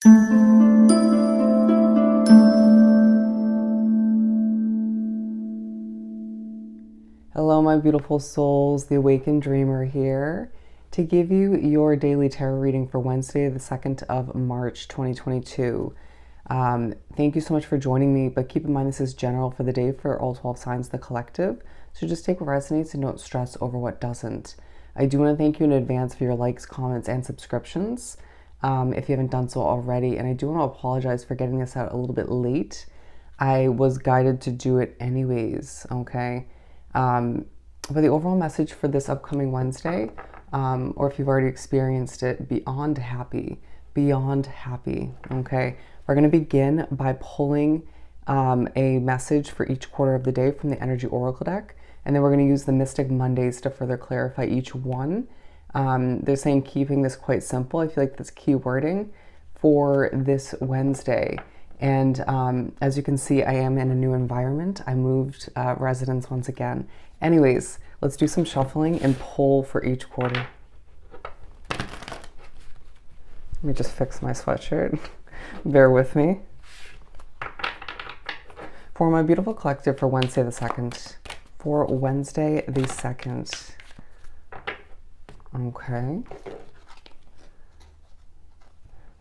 Hello, my beautiful souls. The Awakened Dreamer here to give you your daily tarot reading for Wednesday, the 2nd of March, 2022. Thank you so much for joining me, but keep in mind this is general for the day for all 12 signs of the collective. So just take what resonates and don't stress over what doesn't. I do want to thank you in advance for your likes, comments, and subscriptions if you haven't done so already. And I do want to apologize for getting this out a little bit late. I was guided to do it anyways, okay? But the overall message for this upcoming Wednesday, or if you've already experienced it, beyond happy, okay? We're going to begin by pulling a message for each quarter of the day from the Energy Oracle deck, and then we're going to use the Mystic Mondays to further clarify each one. They're saying keeping this quite simple. I feel like that's key wording for this Wednesday. And as you can see, I am in a new environment. I moved residence once again. Anyways, let's do some shuffling and pull for each quarter. Let me just fix my sweatshirt. Bear with me. For my beautiful collective for Wednesday the 2nd. For Wednesday the 2nd. Okay.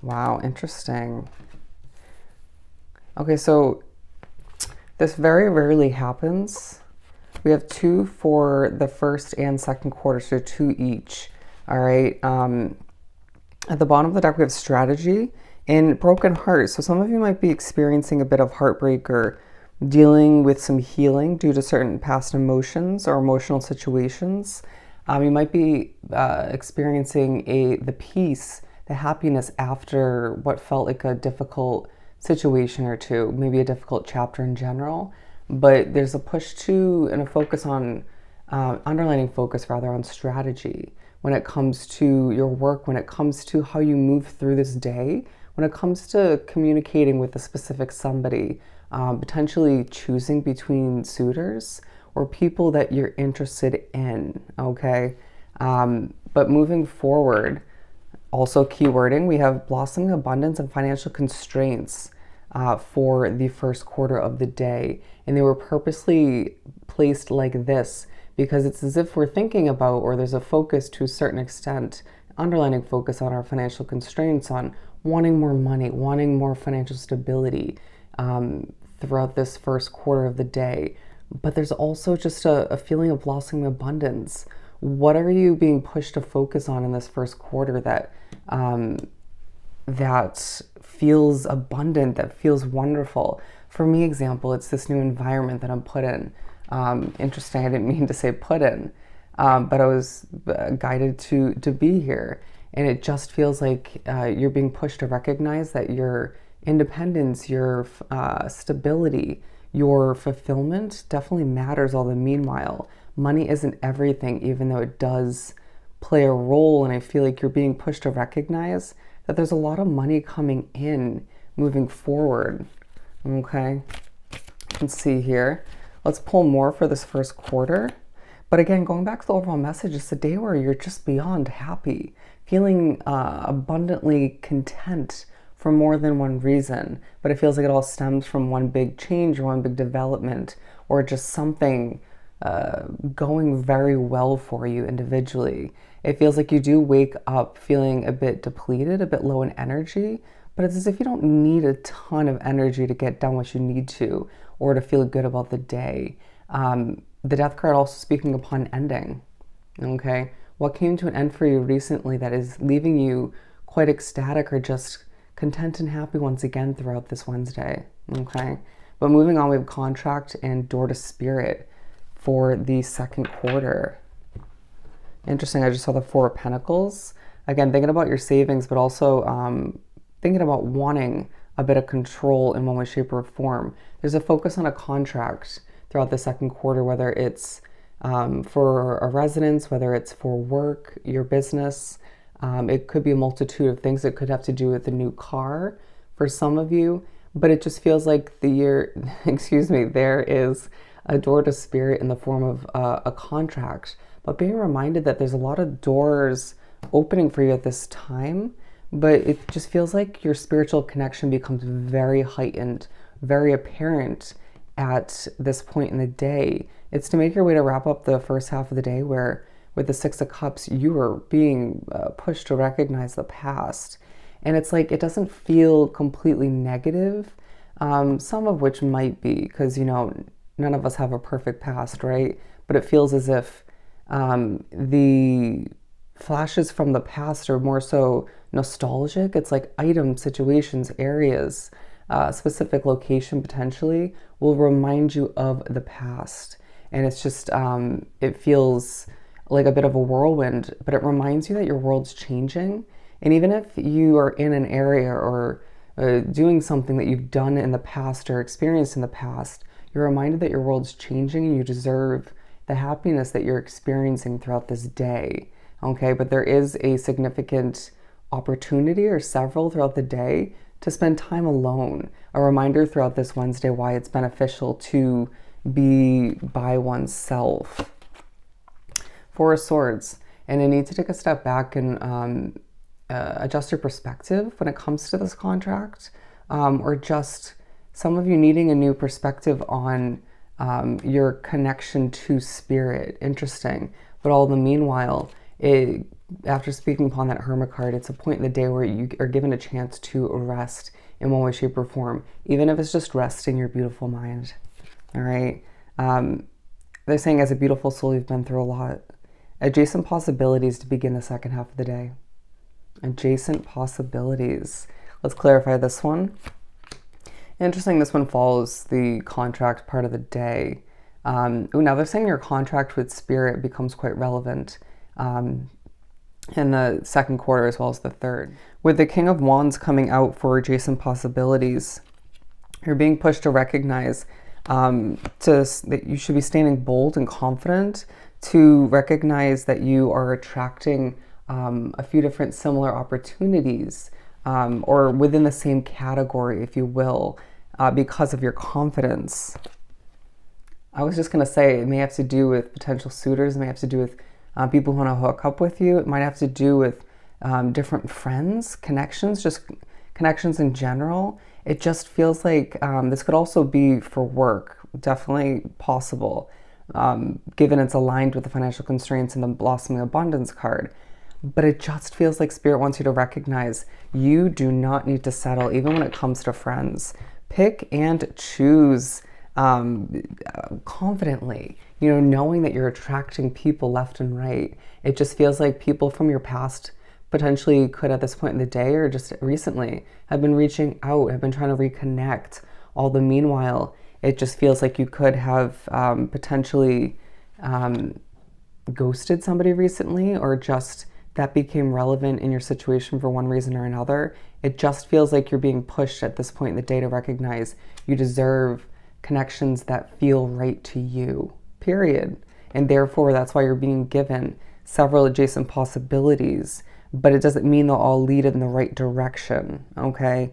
Wow, interesting. Okay, so this very rarely happens. We have 2 for the first and second quarter, so 2 each. All right. At the bottom of the deck, we have strategy and broken heart. So some of you might be experiencing a bit of heartbreak or dealing with some healing due to certain past emotions or emotional situations. You might be experiencing the peace, the happiness after what felt like a difficult situation or two, maybe a difficult chapter in general, but there's a push to and a focus on underlining focus rather on strategy when it comes to your work, when it comes to how you move through this day, when it comes to communicating with a specific somebody, potentially choosing between suitors or people that you're interested in, okay? But moving forward, also keywording, we have blossoming abundance and financial constraints for the first quarter of the day. And they were purposely placed like this because it's as if we're thinking about, or there's a focus to a certain extent, underlining focus on our financial constraints, on wanting more money, wanting more financial stability throughout this first quarter of the day. But there's also just a feeling of blossoming abundance. What are you being pushed to focus on in this first quarter that that feels abundant, that feels wonderful? For me, example, it's this new environment that I'm put in. Interesting, I didn't mean to say put in, but I was guided to be here. And it just feels like you're being pushed to recognize that your independence, your stability, your fulfillment definitely matters. All the meanwhile, money isn't everything, even though it does play a role. And I feel like you're being pushed to recognize that there's a lot of money coming in moving forward. Okay, you can see here. Let's pull more for this first quarter. But again, going back to the overall message, it's a day where you're just beyond happy, feeling abundantly content for more than one reason. But it feels like it all stems from one big change or one big development or just something going very well for you individually. It feels like you do wake up feeling a bit depleted, a bit low in energy, but it's as if you don't need a ton of energy to get done what you need to or to feel good about the day. The Death card also speaking upon ending, okay? What came to an end for you recently that is leaving you quite ecstatic or just content and happy once again throughout this Wednesday, okay? But moving on, we have contract and door to spirit for the second quarter. Interesting, I just saw the Four of Pentacles. Again, thinking about your savings, but also thinking about wanting a bit of control in one way, shape, or form. There's a focus on a contract throughout the second quarter, whether it's for a residence, whether it's for work, your business. It could be a multitude of things. It could have to do with a new car for some of you, but it just feels like the year, excuse me, there is a door to spirit in the form of a contract, but being reminded that there's a lot of doors opening for you at this time, but it just feels like your spiritual connection becomes very heightened, very apparent at this point in the day. It's to make your way to wrap up the first half of the day where, with the Six of Cups, you are being pushed to recognize the past. And it's like, it doesn't feel completely negative, some of which might be, because, none of us have a perfect past, right? But it feels as if the flashes from the past are more so nostalgic. It's like items, situations, areas, specific location potentially will remind you of the past. And it's just, it feels like a bit of a whirlwind, but it reminds you that your world's changing. And even if you are in an area or doing something that you've done in the past or experienced in the past, you're reminded that your world's changing and you deserve the happiness that you're experiencing throughout this day. Okay, but there is a significant opportunity or several throughout the day to spend time alone. A reminder throughout this Wednesday why it's beneficial to be by oneself. Four of Swords, and you need to take a step back and adjust your perspective when it comes to this contract, or just some of you needing a new perspective on your connection to spirit. Interesting. But all the meanwhile, after speaking upon that Hermit card, it's a point in the day where you are given a chance to rest in one way, shape, or form, even if it's just resting your beautiful mind. All right. They're saying, as a beautiful soul, you've been through a lot. Adjacent possibilities to begin the second half of the day. Adjacent possibilities. Let's clarify this one. Interesting, this one follows the contract part of the day. Now they're saying your contract with spirit becomes quite relevant in the second quarter as well as the third. With the King of Wands coming out for adjacent possibilities, you're being pushed to recognize that you should be standing bold and confident, to recognize that you are attracting a few different similar opportunities, or within the same category, if you will, because of your confidence. I was just going to say, it may have to do with potential suitors, it may have to do with people who want to hook up with you, it might have to do with different friends, connections, just connections in general. It just feels like this could also be for work, definitely possible, given it's aligned with the financial constraints in the Blossoming Abundance card. But it just feels like Spirit wants you to recognize you do not need to settle, even when it comes to friends. Pick and choose confidently, knowing that you're attracting people left and right. It just feels like people from your past potentially could, at this point in the day or just recently, have been reaching out, have been trying to reconnect. All the meanwhile, it just feels like you could have potentially ghosted somebody recently, or just that became relevant in your situation for one reason or another. It just feels like you're being pushed at this point in the day to recognize you deserve connections that feel right to you, period. And therefore, that's why you're being given several adjacent possibilities, but it doesn't mean they'll all lead in the right direction, okay?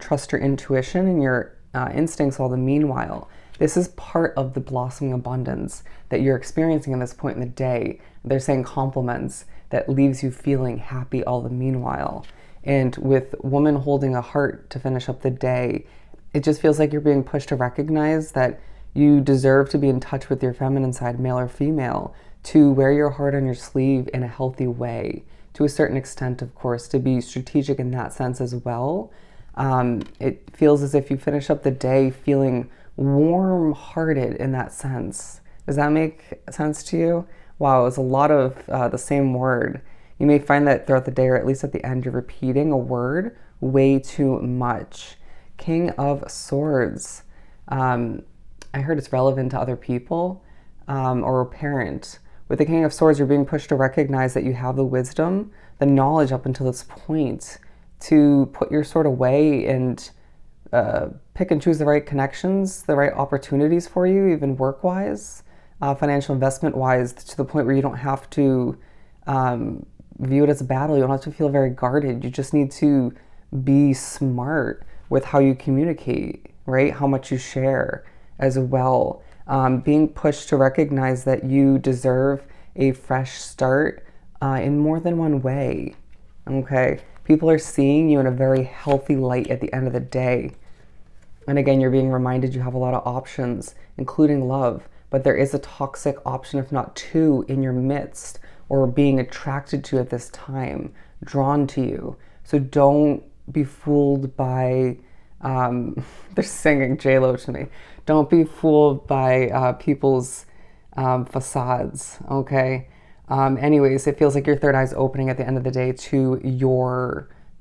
Trust your intuition and your instincts all the meanwhile. This is part of the blossoming abundance that you're experiencing at this point in the day. They're saying compliments that leaves you feeling happy all the meanwhile. And with woman holding a heart to finish up the day, it just feels like you're being pushed to recognize that you deserve to be in touch with your feminine side, male or female, to wear your heart on your sleeve in a healthy way, to a certain extent, of course, to be strategic in that sense as well. It feels as if you finish up the day feeling warm-hearted in that sense. Does that make sense to you? Wow, it's a lot of the same word. You may find that throughout the day, or at least at the end, you're repeating a word way too much. King of Swords. I heard it's relevant to other people or a parent. With the King of Swords, you're being pushed to recognize that you have the wisdom, the knowledge up until this point to put your sword away and pick and choose the right connections, the right opportunities for you, even work-wise, financial investment-wise, to the point where you don't have to view it as a battle. You don't have to feel very guarded. You just need to be smart with how you communicate, right? How much you share as well. Being pushed to recognize that you deserve a fresh start in more than one way, okay? People are seeing you in a very healthy light at the end of the day. And again, you're being reminded you have a lot of options, including love, but there is a toxic option, if not two, in your midst, or being attracted to at this time, drawn to you. So don't be fooled by, they're singing J-Lo to me. Don't be fooled by people's facades, okay? Anyways, it feels like your third eye is opening at the end of the day to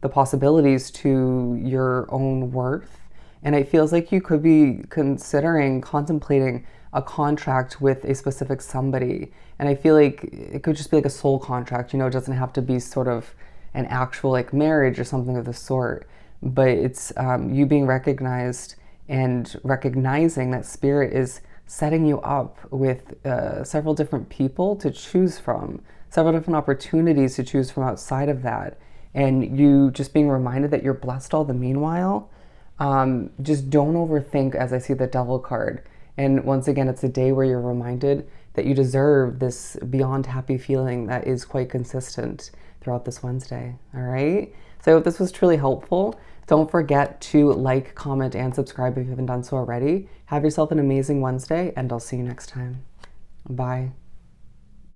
the possibilities to your own worth. And it feels like you could be contemplating a contract with a specific somebody. And I feel like it could just be like a soul contract, it doesn't have to be sort of an actual like marriage or something of the sort. But it's you being recognized and recognizing that spirit is setting you up with several different people to choose from, several different opportunities to choose from outside of that. And you just being reminded that you're blessed all the meanwhile. Just don't overthink, as I see the Devil card. And once again, it's a day where you're reminded that you deserve this beyond happy feeling that is quite consistent throughout this Wednesday. All right. So I hope this was truly helpful. Don't forget to like, comment, and subscribe if you haven't done so already. Have yourself an amazing Wednesday, and I'll see you next time. Bye.